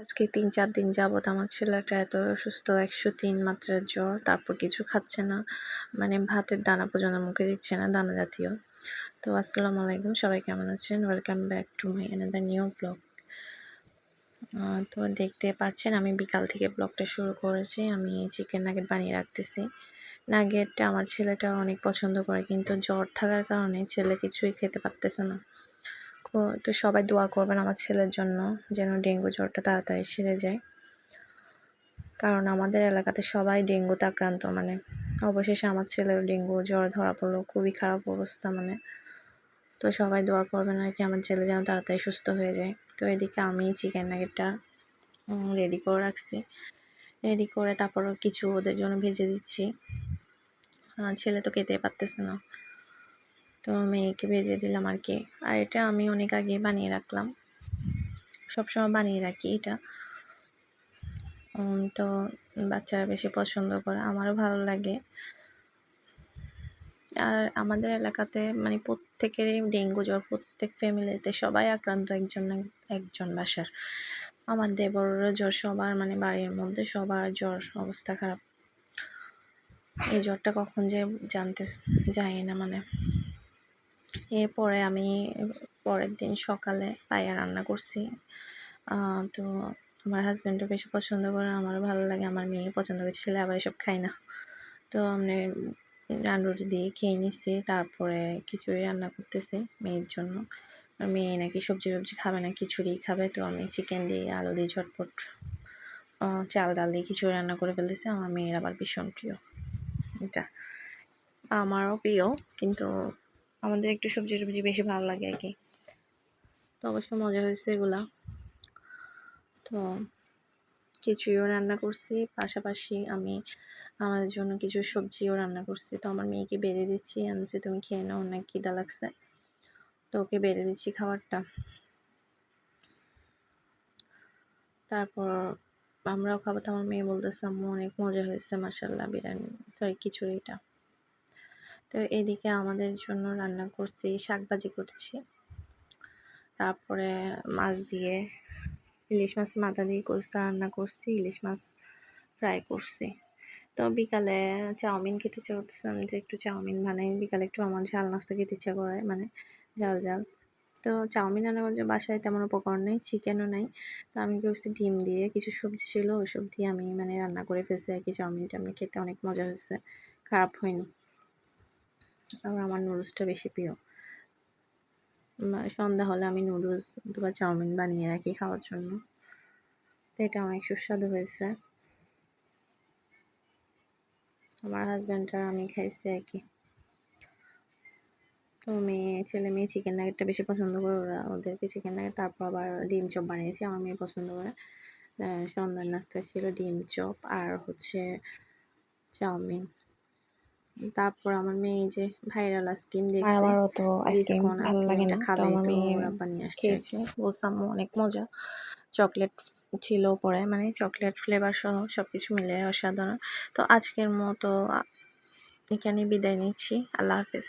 আজকে ৩-৪ দিন যাবৎ আমার ছেলেটা এত অসুস্থ, ১০৩ মাত্রার জ্বর। তারপর কিছু খাচ্ছে না। মানে ভাতের দানা পর্যন্ত মুখে দিচ্ছে না, দানা জাতীয়। তো আসসালামু আলাইকুম, সবাই কেমন আছেন? Welcome back to my another new blog. তো দেখতে পাচ্ছেন আমি বিকাল থেকে ব্লগটা শুরু করেছি। আমি চিকেন নাগেট বানিয়ে রাখতেছি। নাগেটটা আমার ছেলেটা অনেক পছন্দ করে, কিন্তু জ্বর থাকার কারণে ছেলে কিছুই খেতে পারতেছে না। তো সবাই দোয়া করবেন আমার ছেলের জন্য, যেন ডেঙ্গু জ্বরটা তাড়াতাড়ি সেরে যায়। কারণ আমাদের এলাকাতে সবাই ডেঙ্গুতে আক্রান্ত। মানে অবশেষে আমার ছেলের ডেঙ্গু জ্বর ধরা পড়লো, খুবই খারাপ অবস্থা। তো সবাই দোয়া করবেন আর কি, আমার ছেলে যেন তাড়াতাড়ি সুস্থ হয়ে যায়। তো এদিকে আমি চিকেন নাগেটটা রেডি করে রাখছি। রেডি করে তারপরও কিছু ওদের জন্য ভেজে দিচ্ছি। ছেলে তো খেতে পারতেছে না, তো মেয়েকে ভেজে দিলাম আর কি। আর এটা আমি অনেক আগে বানিয়ে রাখলাম, সবসময় বানিয়ে রাখি এটা। তো বাচ্চারা বেশি পছন্দ করে, আমারও ভালো লাগে। আর আমাদের এলাকাতে মানে প্রত্যেকেরই ডেঙ্গু জ্বর, প্রত্যেক ফ্যামিলিতে সবাই আক্রান্ত একজন না একজন বাসার। আমার দেবরেরও জ্বর, সবার মানে বাড়ির মধ্যে সবার জ্বর, অবস্থা খারাপ। এই জ্বরটা কখন যে জানতে যাই না। এরপরে আমি পরের দিন সকালে পায়া রান্না করছি। তো আমার হাজব্যান্ডও বেশি পছন্দ করে, আমারও ভালো লাগে, আমার মেয়ে পছন্দ করে, ছেলে আবার এসব খায় না। তো আমি নান রুটি দিয়ে খেয়ে নিচ্ছি। তারপরে খিচুড়ি রান্না করতেছি মেয়ের জন্য। আর মেয়ে নাকি সবজি খাবে না, খিচুড়ি খাবে। তো আমি চিকেন দিয়ে আলু দিয়ে ঝটপট চাল ডাল দিয়ে খিচুড়ি রান্না করে ফেলতেছি। আমার মেয়ের আবার ভীষণ প্রিয় এটা, আমারও প্রিয়, কিন্তু আমাদের একটু সবজি বেশি ভালো লাগে আর কি। তো অবশ্য মজা হয়েছে এগুলা। তো খিচুড়িও রান্না করছি, পাশাপাশি আমি আমাদের জন্য কিছু সবজিও রান্না করছি। তো আমার মেয়েকে বেড়ে দিচ্ছি, আমি বলছি তুমি খেয়ে নাও, অনেক খিদা লাগছে। তো ওকে বেড়ে দিচ্ছি খাবারটা। তারপর আমরাও খাবো। তো আমার মেয়ে বলতেছে আম্মু অনেক মজা হয়েছে, মাশাআল্লাহ বিরিয়ানি, সরি খিচুড়িটা। তো এদিকে আমাদের জন্য রান্না করছি, শাক ভাজি করছি। তারপরে মাছ দিয়ে, ইলিশ মাছ মাথা দিয়ে কোস্তা রান্না করছি, ইলিশ মাছ ফ্রাই করছি। তো বিকালে চাউমিন খেতে ইচ্ছা করতেছিলাম, যে একটু চাউমিন বানাই। বিকালে একটু আমার ঝাল নাস্তা খেতে ইচ্ছা করে, মানে ঝাল। তো চাউমিন রান্নার মধ্যে বাসায় তেমন উপকরণ নেই, চিকেনও নেই। তো আমি করছি ডিম দিয়ে, কিছু সবজি ছিল ওইসব দিয়ে আমি মানে রান্না করে ফেলছি আর কি। চাউমিনটা আমি খেতে অনেক মজা হয়েছে, খারাপ হয়নি। আবার আমার নুডলসটা বেশি প্রিয়। সন্ধ্যা হলে আমি নুডলস অথবা চাউমিন বানিয়ে রাখি খাওয়ার জন্য। তো এটা অনেক সুস্বাদু হয়েছে। আমার হাজব্যান্ড আর আমি খাইছি আর কি। তো ছেলে মেয়ে চিকেন নাগেটটা বেশি পছন্দ করে, ওদেরকে চিকেন নাগেট, তারপর আবার ডিম চপ বানিয়েছি, আমার মেয়ে পছন্দ করে। সন্ধ্যার নাস্তা ছিল ডিম চপ আর হচ্ছে চাউমিন। তারপর আমার মেয়ে যে ভাইরাল আইসক্রিম দেখছে, আমারও তো আইসক্রিম ডিসকন ভালো লাগে আইসক্রিমটা না, তো খাবে। আমার তো মেয়ে ওরা বানিয়ে আসছে খেয়েছে। বলছে আম্মু অনেক মজা, চকলেট ছিল পরে, মানে চকলেট ফ্লেভার সহ সবকিছু মিলে অসাধারণ। তো আজকের মতো এখানে বিদায় নিচ্ছি, আল্লাহ হাফেজ।